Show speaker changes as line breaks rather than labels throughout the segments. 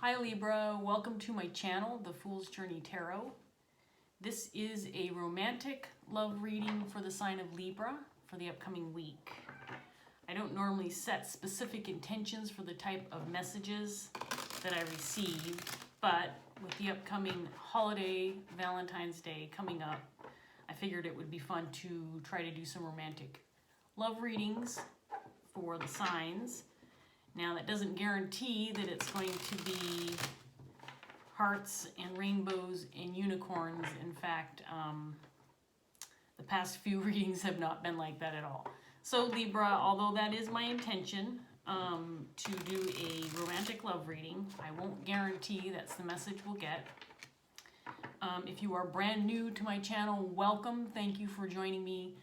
Hi Libra, welcome to my channel, The Fool's Journey Tarot. This is a romantic love reading for the sign of Libra for the upcoming week. I don't normally set specific intentions for the type of messages that I receive, but with the upcoming holiday, Valentine's Day coming up, I figured it would be fun to try to do some romantic love readings for the signs. Now that doesn't guarantee that it's going to be hearts and rainbows and unicorns. In fact, the past few readings have not been like that at all. So Libra, although that is my intention to do a romantic love reading, I won't guarantee that's the message we'll get. If you are brand new to my channel, welcome. Thank you for joining me.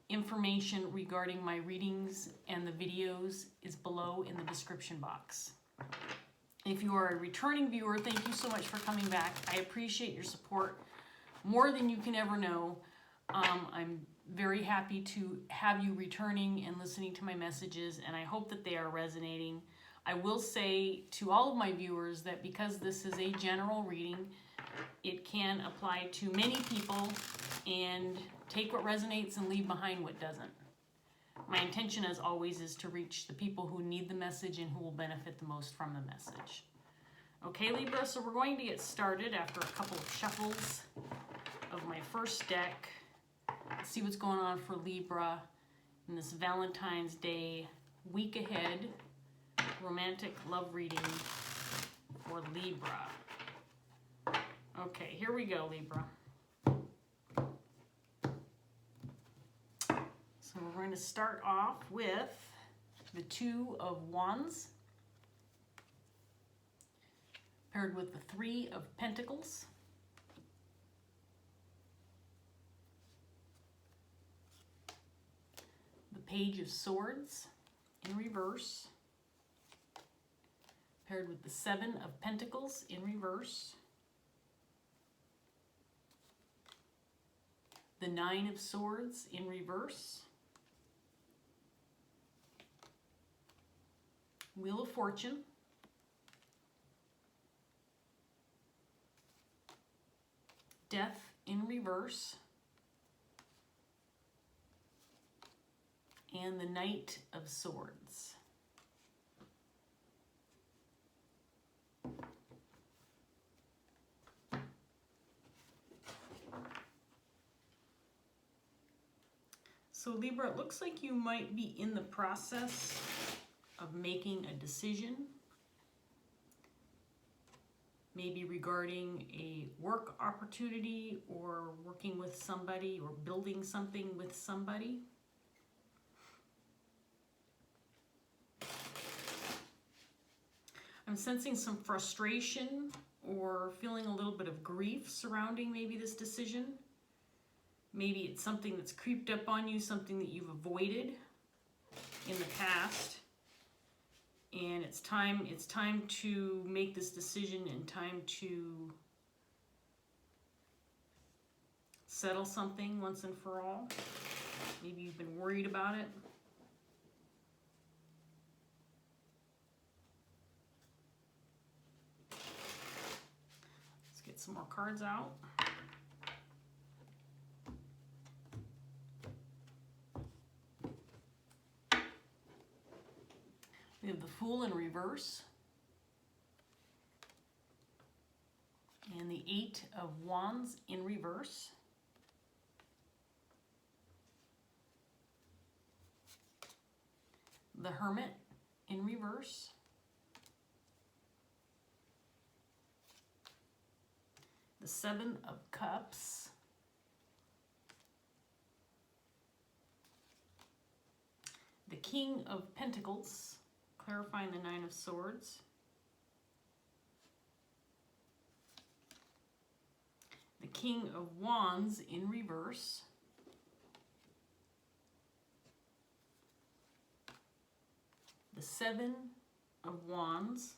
Information regarding my readings and the videos is below in the description box. If you are a returning viewer, thank you so much for coming back. I appreciate your support more than you can ever know. I'm very happy to have you returning and listening to my messages, and I hope that they are resonating. I will say to all of my viewers that because this is a general reading, it can apply to many people, and take what resonates and leave behind what doesn't. My intention, as always, is to reach the people who need the message and who will benefit the most from the message. Okay, Libra, so we're going to get started after a couple of shuffles of my first deck. Let's see what's going on for Libra in this Valentine's Day week ahead romantic love reading for Libra. Okay, here we go, Libra. So we're going to start off with the Two of Wands paired with the Three of Pentacles, the Page of Swords in reverse paired with the Seven of Pentacles in reverse, the Nine of Swords in reverse, Wheel of Fortune, Death in reverse, and the Knight of Swords. So Libra, it looks like you might be in the process of making a decision, maybe regarding a work opportunity or working with somebody or building something with somebody. I'm sensing some frustration or feeling a little bit of grief surrounding maybe this decision. Maybe it's something that's creeped up on you, something that you've avoided in the past. And it's time to make this decision and time to settle something once and for all. Maybe you've been worried about it. Let's get some more cards out. We have the Fool in reverse and the Eight of Wands in reverse. The Hermit in reverse. The Seven of Cups. The King of Pentacles, clarifying the Nine of Swords. The King of Wands in reverse. The Seven of Wands.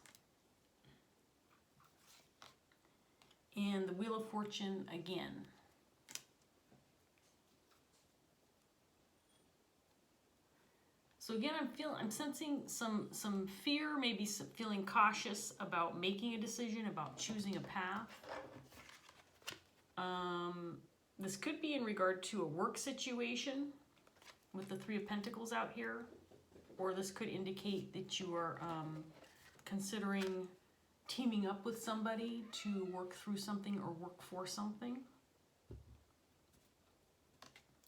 And the Wheel of Fortune again. So again, I'm sensing some fear, maybe some feeling cautious about making a decision, about choosing a path. This could be in regard to a work situation with the Three of Pentacles out here, or this could indicate that you are considering teaming up with somebody to work through something or work for something.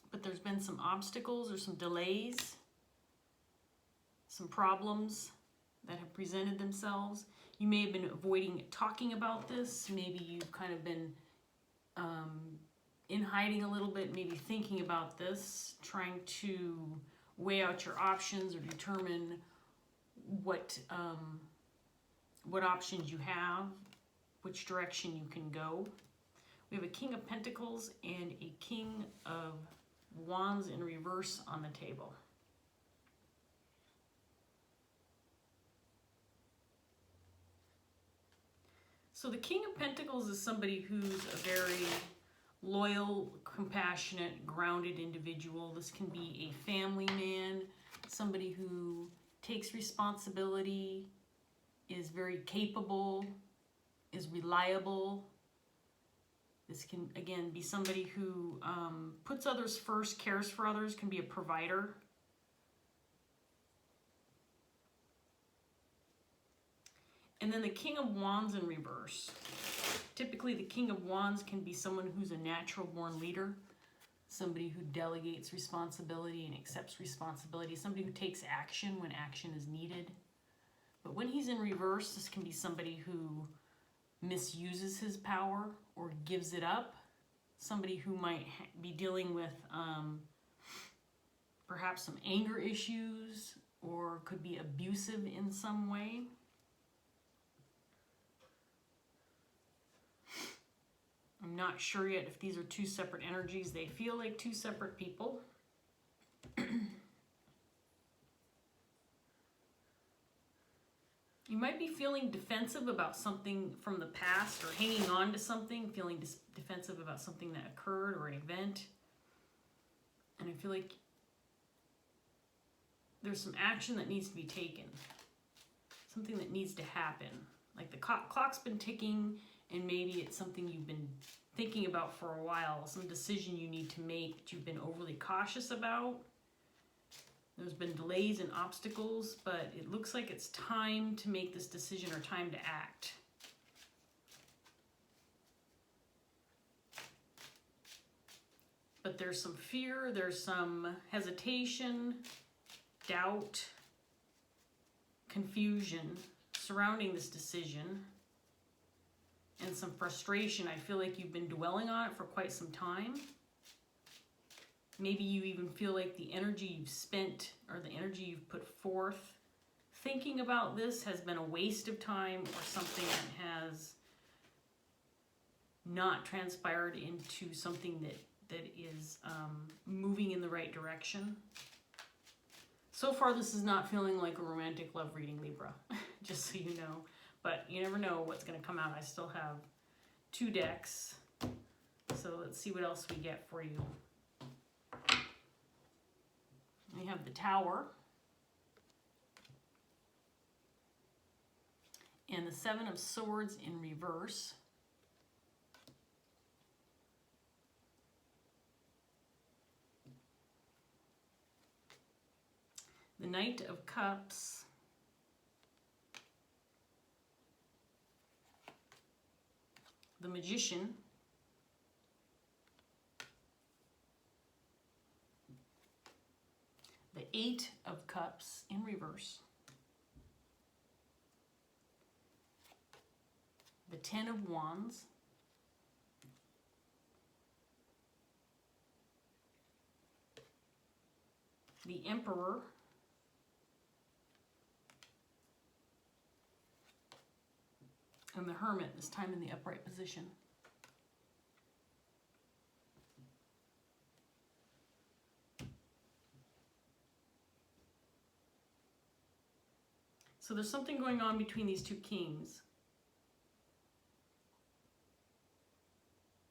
But there's been some obstacles or some delays, some problems that have presented themselves. You may have been avoiding talking about this. Maybe you've kind of been in hiding a little bit, maybe thinking about this, trying to weigh out your options or determine what options you have, which direction you can go. We have a King of Pentacles and a King of Wands in reverse on the table. So the King of Pentacles is somebody who's a very loyal, compassionate, grounded individual. This can be a family man, somebody who takes responsibility, is very capable, is reliable. This can, again, be somebody who puts others first, cares for others, can be a provider. And then the King of Wands in reverse. Typically, the King of Wands can be someone who's a natural-born leader, somebody who delegates responsibility and accepts responsibility, somebody who takes action when action is needed. But when he's in reverse, this can be somebody who misuses his power or gives it up, somebody who might be dealing with perhaps some anger issues or could be abusive in some way. I'm not sure yet if these are two separate energies. They feel like two separate people. You might be feeling defensive about something from the past or hanging on to something, feeling defensive about something that occurred or an event. And I feel like there's some action that needs to be taken, something that needs to happen. Like the clock's been ticking and maybe it's something you've been thinking about for a while, some decision you need to make that you've been overly cautious about. There's been delays and obstacles, but it looks like it's time to make this decision or time to act. But there's some fear, there's some hesitation, doubt, confusion surrounding this decision, and some frustration. I feel like you've been dwelling on it for quite some time. Maybe you even feel like the energy you've spent or the energy you've put forth thinking about this has been a waste of time or something that has not transpired into something that is moving in the right direction. So far, this is not feeling like a romantic love reading, Libra, just so you know. But you never know what's going to come out. I still have 2 decks. So let's see what else we get for you. We have the Tower. And the 7 of Swords in reverse. The Knight of Cups. The Magician. The 8 of Cups in reverse. The 10 of Wands. The Emperor. And the Hermit, this time in the upright position. So there's something going on between these 2 kings.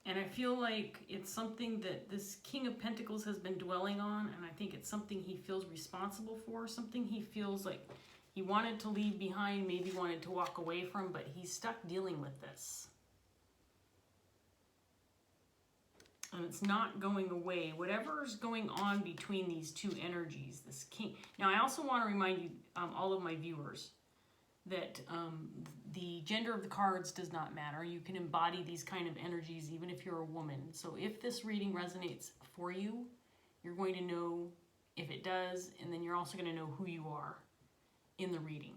And I feel like it's something that this King of Pentacles has been dwelling on, and I think it's something he feels responsible for, something he feels like he wanted to leave behind, maybe wanted to walk away from, but he's stuck dealing with this. And it's not going away. Whatever's going on between these two energies, this king. Now, I also want to remind you, all of my viewers, that the gender of the cards does not matter. You can embody these kind of energies even if you're a woman. So if this reading resonates for you, you're going to know if it does, and then you're also going to know who you are in the reading.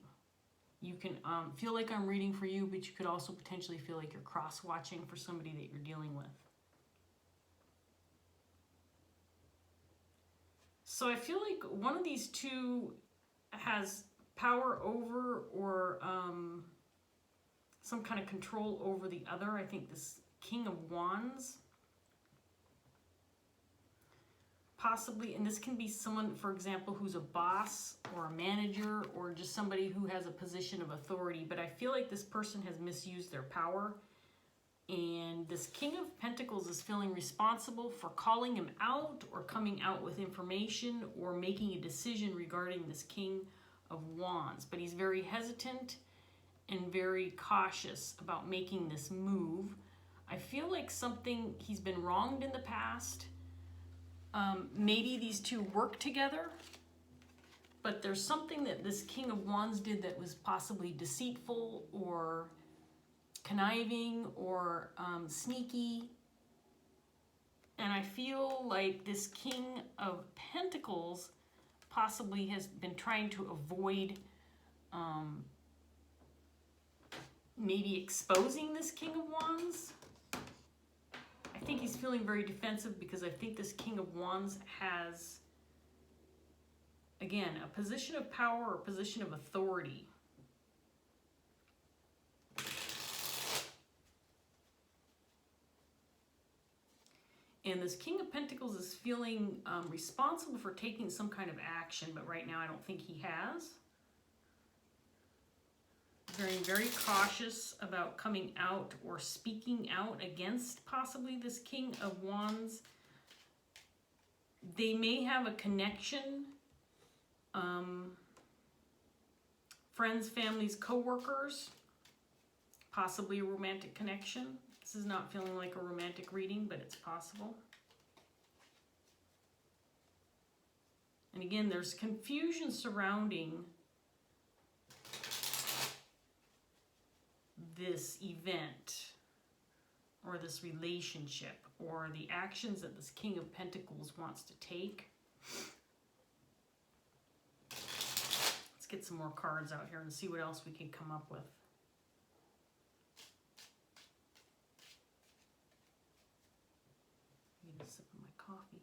You can feel like I'm reading for you, but you could also potentially feel like you're cross-watching for somebody that you're dealing with. So I feel like one of these two has power over or some kind of control over the other. I think this King of Wands, possibly, and this can be someone, for example, who's a boss or a manager or just somebody who has a position of authority, but I feel like this person has misused their power. And this King of Pentacles is feeling responsible for calling him out or coming out with information or making a decision regarding this King of Wands. But he's very hesitant and very cautious about making this move. I feel like he's been wronged in the past. Maybe these two work together, but there's something that this King of Wands did that was possibly deceitful or conniving or sneaky. And I feel like this King of Pentacles possibly has been trying to avoid maybe exposing this King of Wands. I think he's feeling very defensive because I think this King of Wands has, again, a position of power or a position of authority. And this King of Pentacles is feeling responsible for taking some kind of action, but right now I don't think he has. Very, very cautious about coming out or speaking out against possibly this King of Wands. They may have a connection, friends, families, co-workers, possibly a romantic connection. This is not feeling like a romantic reading, but it's possible. And again, there's confusion surrounding this event or this relationship or the actions that this King of Pentacles wants to take. Let's get some more cards out here and see what else we can come up with. Get a sip of my coffee.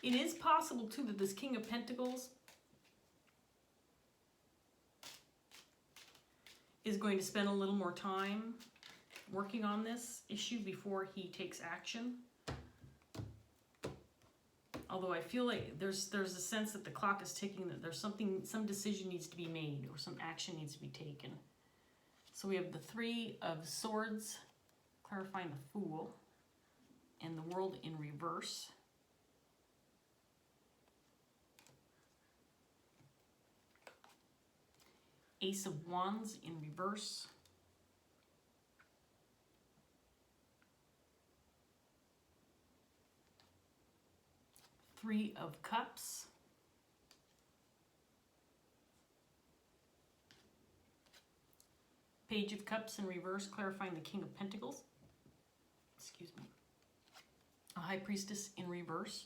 It is possible, too, that this King of Pentacles is going to spend a little more time working on this issue before he takes action. Although I feel like there's a sense that the clock is ticking, that there's some decision needs to be made or some action needs to be taken. So we have the Three of Swords, clarifying the Fool, and the World in reverse. Ace of Wands in reverse. Three of Cups. Page of Cups in reverse, clarifying the King of Pentacles. Excuse me. A High Priestess in reverse.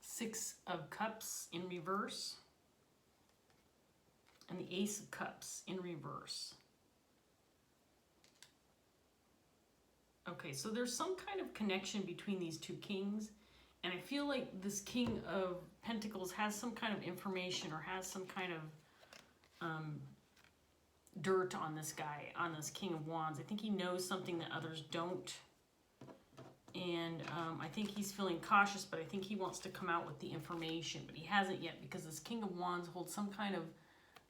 Six of Cups in reverse. And the Ace of Cups in reverse. Okay, so there's some kind of connection between these two kings, and I feel like this King of Pentacles has some kind of information or has some kind of dirt on this guy, on this King of Wands. I think he knows something that others don't. And I think he's feeling cautious, but I think he wants to come out with the information. But he hasn't yet, because this King of Wands holds some kind of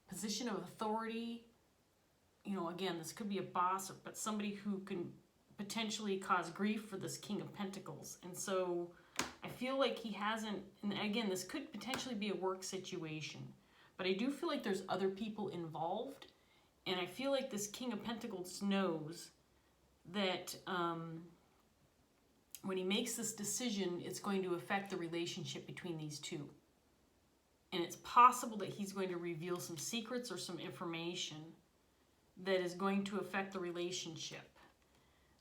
position of authority. You know, again, this could be a boss, but somebody who can potentially cause grief for this King of Pentacles. And so I feel like he hasn't, and again, this could potentially be a work situation. But I do feel like there's other people involved. And I feel like this King of Pentacles knows that when he makes this decision, it's going to affect the relationship between these two. And it's possible that he's going to reveal some secrets or some information that is going to affect the relationship.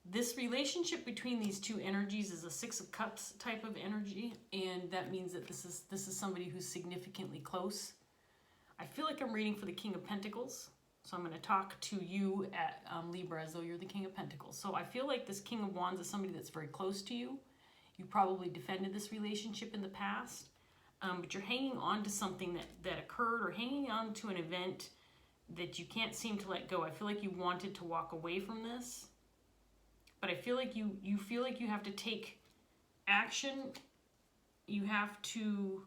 This relationship between these two energies is a Six of Cups type of energy, and that means that this is somebody who's significantly close. I feel like I'm reading for the King of Pentacles, so I'm going to talk to you at Libra as though you're the King of Pentacles. So I feel like this King of Wands is somebody that's very close to you. You probably defended this relationship in the past, but you're hanging on to something that occurred, or hanging on to an event that you can't seem to let go. I feel like you wanted to walk away from this, but I feel like you feel like you have to take action. You have to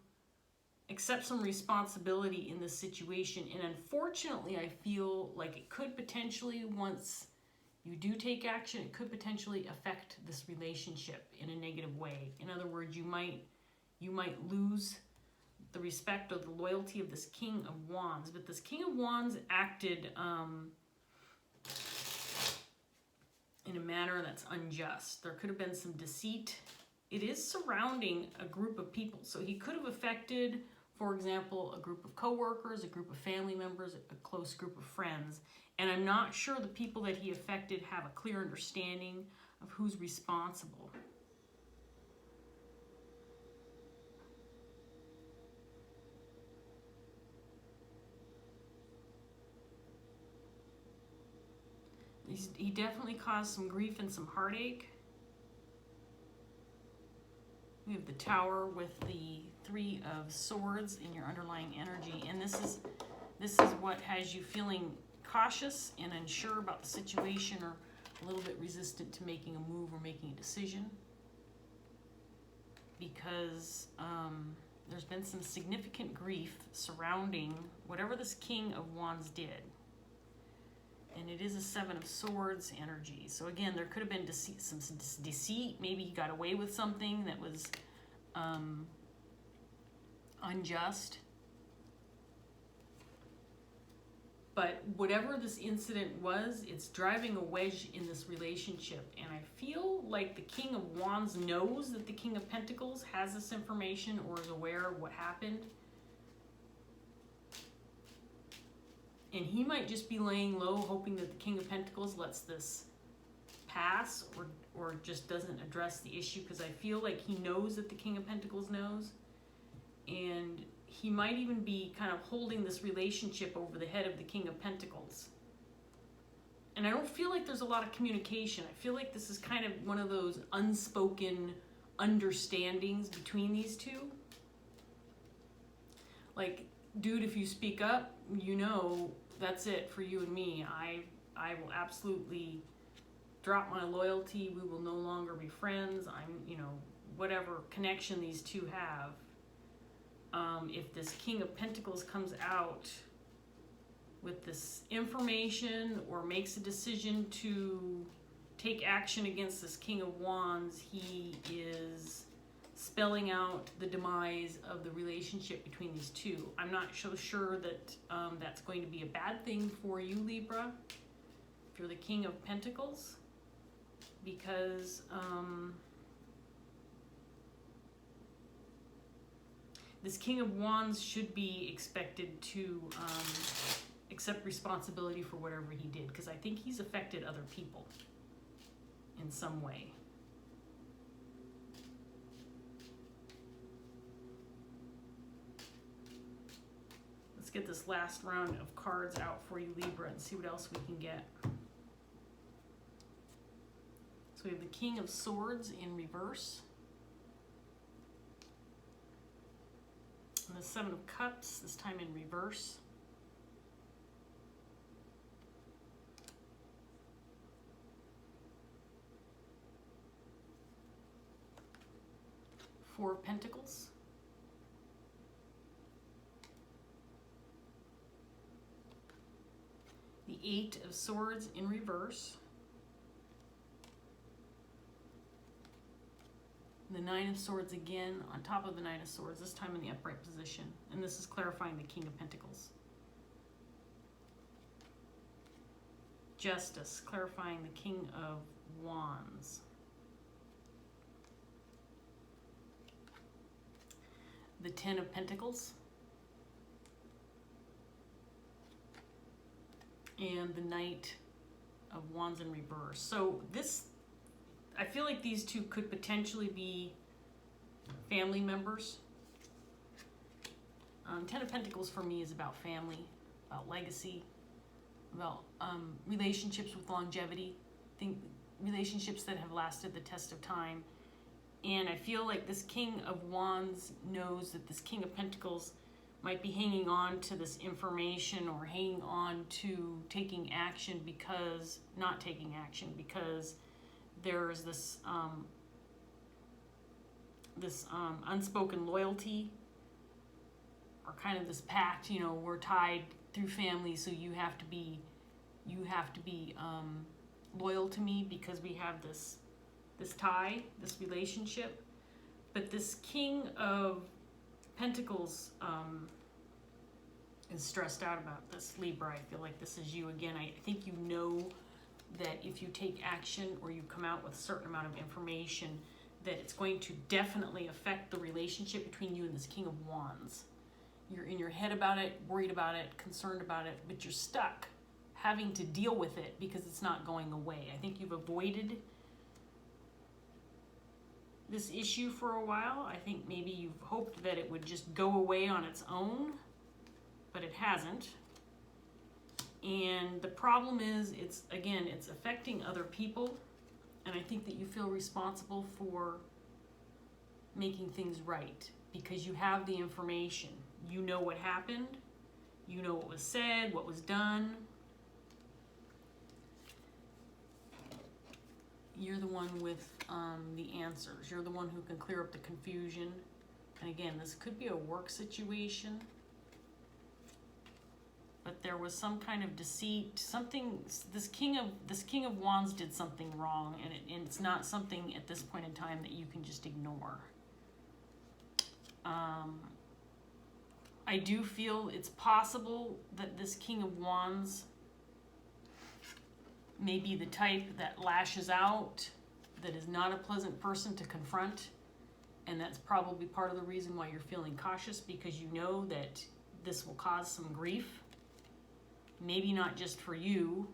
accept some responsibility in this situation. And unfortunately, I feel like it could potentially, once you do take action, it could potentially affect this relationship in a negative way. In other words, you might lose the respect or the loyalty of this King of Wands. But this King of Wands acted in a manner that's unjust. There could have been some deceit. It is surrounding a group of people. So he could have affected, for example, a group of coworkers, a group of family members, a close group of friends. And I'm not sure the people that he affected have a clear understanding of who's responsible. He definitely caused some grief and some heartache. We have the Tower with the Three of Swords in your underlying energy. And this is what has you feeling cautious and unsure about the situation, or a little bit resistant to making a move or making a decision. Because there's been some significant grief surrounding whatever this King of Wands did. And it is a Seven of Swords energy. So again, there could have been some deceit. Maybe he got away with something that was unjust. But whatever this incident was, it's driving a wedge in this relationship. And I feel like the King of Wands knows that the King of Pentacles has this information or is aware of what happened. And he might just be laying low, hoping that the King of Pentacles lets this pass, or just doesn't address the issue, because I feel like he knows that the King of Pentacles knows. And he might even be kind of holding this relationship over the head of the King of Pentacles. And I don't feel like there's a lot of communication. I feel like this is kind of one of those unspoken understandings between these two. Like, dude, if you speak up, you know that's it for you and me. I will absolutely drop my loyalty. We will no longer be friends. Whatever connection these two have. If this King of Pentacles comes out with this information or makes a decision to take action against this King of Wands, he is spelling out the demise of the relationship between these two. I'm not so sure that that's going to be a bad thing for you, Libra, if you're the King of Pentacles, because this King of Wands should be expected to accept responsibility for whatever he did, because I think he's affected other people in some way. Let's get this last round of cards out for you, Libra, and see what else we can get. So we have the King of Swords in reverse. And the Seven of Cups, this time in reverse. Four of Pentacles. The Eight of Swords in reverse. The Nine of Swords again on top of the Nine of Swords, this time in the upright position. And this is clarifying the King of Pentacles. Justice, clarifying the King of Wands. The Ten of Pentacles. And the Knight of Wands in reverse. So this, I feel like these two could potentially be family members. Ten of Pentacles for me is about family, about legacy, about relationships with longevity, relationships that have lasted the test of time. And I feel like this King of Wands knows that this King of Pentacles might be hanging on to this information or hanging on to taking action because, not taking action because there's this unspoken loyalty, or kind of this pact, you know, we're tied through family, so you have to be loyal to me because we have this tie, this relationship. But this King of Pentacles is stressed out about this, Libra. I feel like this is you again. I think you know that if you take action or you come out with a certain amount of information, that it's going to definitely affect the relationship between you and this King of Wands. You're in your head about it, worried about it, concerned about it, but you're stuck having to deal with it because it's not going away. I think you've avoided this issue for a while. I think maybe you've hoped that it would just go away on its own, but it hasn't. And the problem is, it's affecting other people, and I think that you feel responsible for making things right because you have the information. You know what happened, you know what was said, what was done. You're the one with the answers. You're the one who can clear up the confusion. And again, this could be a work situation, but there was some kind of deceit. Something. This King of Wands did something wrong, and it's not something at this point in time that you can just ignore. I do feel it's possible that this King of Wands may be the type that lashes out, that is not a pleasant person to confront, and that's probably part of the reason why you're feeling cautious, because you know that this will cause some grief, maybe not just for you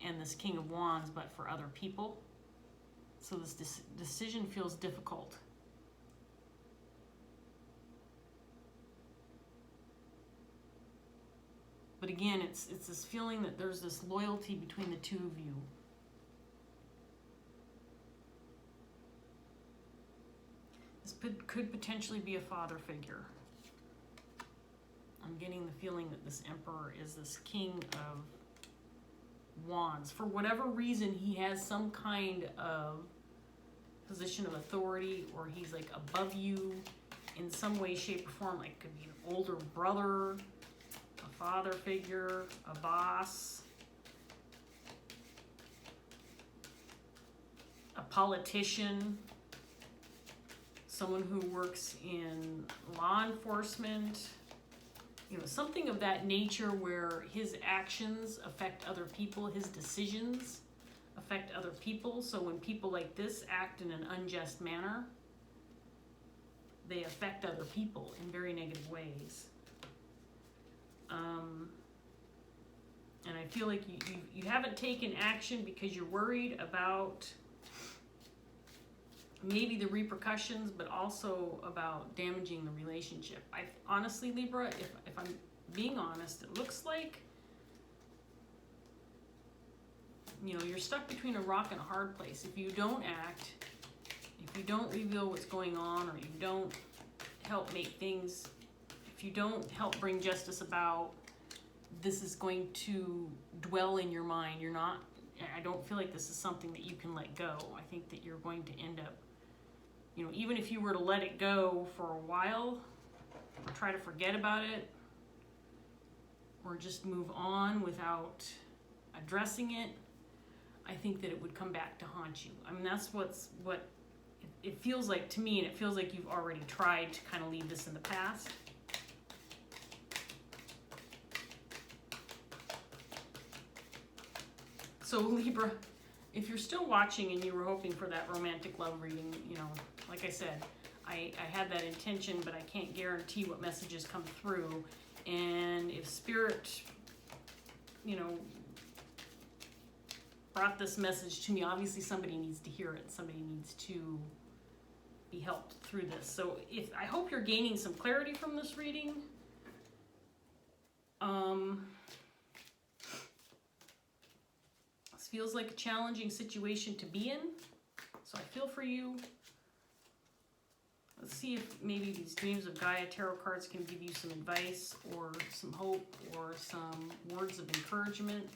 and this King of Wands, but for other people. So this decision feels difficult. But again, it's this feeling that there's this loyalty between the two of you. This could potentially be a father figure. I'm getting the feeling that this Emperor is this King of Wands. For whatever reason, he has some kind of position of authority, or he's like above you in some way, shape, or form. Like, could be an older brother, father figure, a boss, a politician, someone who works in law enforcement, you know, something of that nature where his actions affect other people, his decisions affect other people. So when people like this act in an unjust manner, they affect other people in very negative ways. And I feel like you haven't taken action because you're worried about maybe the repercussions, but also about damaging the relationship. Honestly, Libra, if I'm being honest, it looks like, you know, you're stuck between a rock and a hard place. If you don't act, if you don't reveal what's going on, or you don't help make things, if you don't help bring justice about, this is going to dwell in your mind. I don't feel like this is something that you can let go. I think that you're going to end up You know, even if you were to let it go for a while, or try to forget about it, or just move on without addressing it, I think that it would come back to haunt you. I mean, that's what it feels like to me, and it feels like you've already tried to kind of leave this in the past. So Libra, if you're still watching and you were hoping for that romantic love reading, you know, like I said, I had that intention, but I can't guarantee what messages come through. And if Spirit, you know, brought this message to me, obviously somebody needs to hear it. Somebody needs to be helped through this. So I hope you're gaining some clarity from this reading. This feels like a challenging situation to be in, so I feel for you. Let's see if maybe these Dreams of Gaia tarot cards can give you some advice or some hope or some words of encouragement.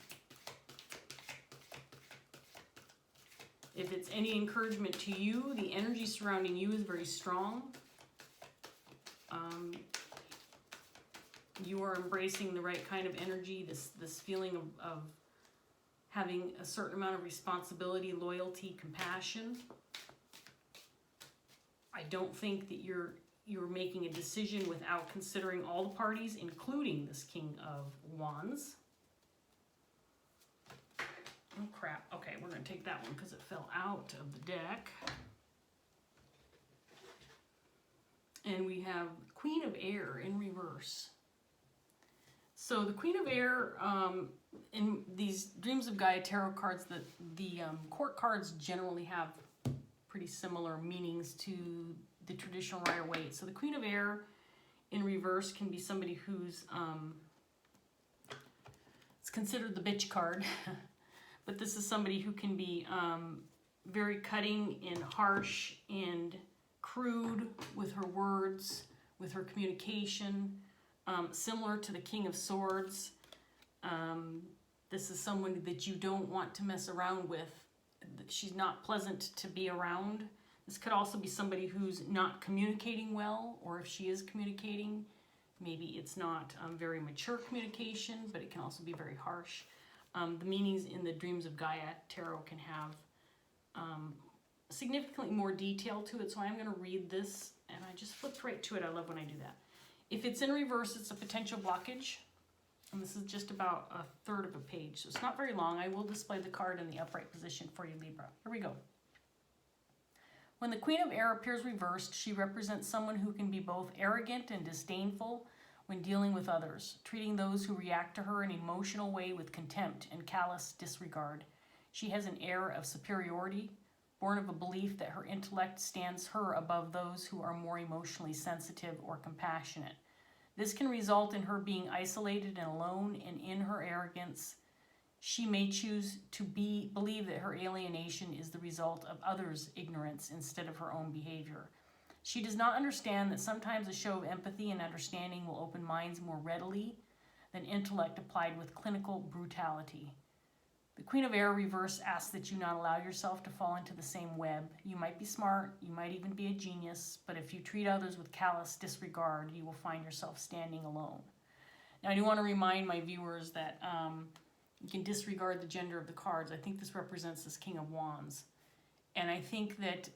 If it's any encouragement to you, the energy surrounding you is very strong. You are embracing the right kind of energy, this feeling of having a certain amount of responsibility, loyalty, compassion. I don't think that you're making a decision without considering all the parties, including this King of Wands. Oh crap. Okay, we're going to take that one because it fell out of the deck. And we have Queen of Air in reverse. So the Queen of Air, in these Dreams of Gaia tarot cards, the court cards generally have pretty similar meanings to the traditional Rider-Waite. So the Queen of Air in reverse can be somebody who's, it's considered the bitch card, but this is somebody who can be very cutting and harsh and crude with her words, with her communication, similar to the King of Swords. This is someone that you don't want to mess around with. She's not pleasant to be around. This could also be somebody who's not communicating well, or if she is communicating, maybe it's not very mature communication, but it can also be very harsh. The meanings in the Dreams of Gaia tarot can have significantly more detail to it, so I'm going to read this, and I just flipped right to it. I love when I do that. If it's in reverse, it's a potential blockage, and this is just about a third of a page, so it's not very long. I will display the card in the upright position for you, Libra. Here we go. When the Queen of Air appears reversed, she represents someone who can be both arrogant and disdainful when dealing with others, treating those who react to her in an emotional way with contempt and callous disregard. She has an air of superiority, born of a belief that her intellect stands her above those who are more emotionally sensitive or compassionate. This can result in her being isolated and alone, and in her arrogance, she may choose to believe that her alienation is the result of others' ignorance instead of her own behavior. She does not understand that sometimes a show of empathy and understanding will open minds more readily than intellect applied with clinical brutality. The Queen of Air reverse asks that you not allow yourself to fall into the same web. You might be smart, you might even be a genius, but if you treat others with callous disregard, you will find yourself standing alone. Now, I do want to remind my viewers that you can disregard the gender of the cards. I think this represents this King of Wands. And I think that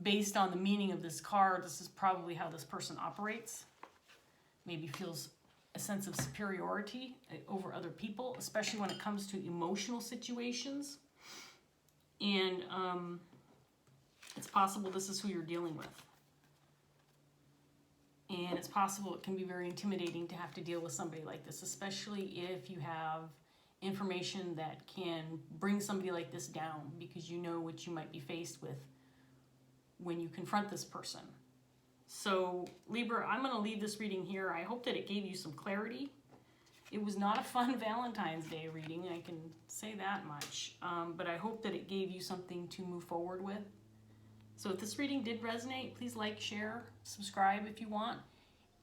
based on the meaning of this card, this is probably how this person operates. Maybe feels a sense of superiority over other people, especially when it comes to emotional situations. And it's possible this is who you're dealing with. And it's possible it can be very intimidating to have to deal with somebody like this, especially if you have information that can bring somebody like this down, because you know what you might be faced with when you confront this person. So, Libra, I'm going to leave this reading here. I hope that it gave you some clarity. It was not a fun Valentine's Day reading, I can say that much. But I hope that it gave you something to move forward with. So if this reading did resonate, please like, share, subscribe if you want.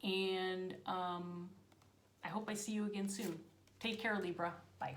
And I hope I see you again soon. Take care, Libra. Bye.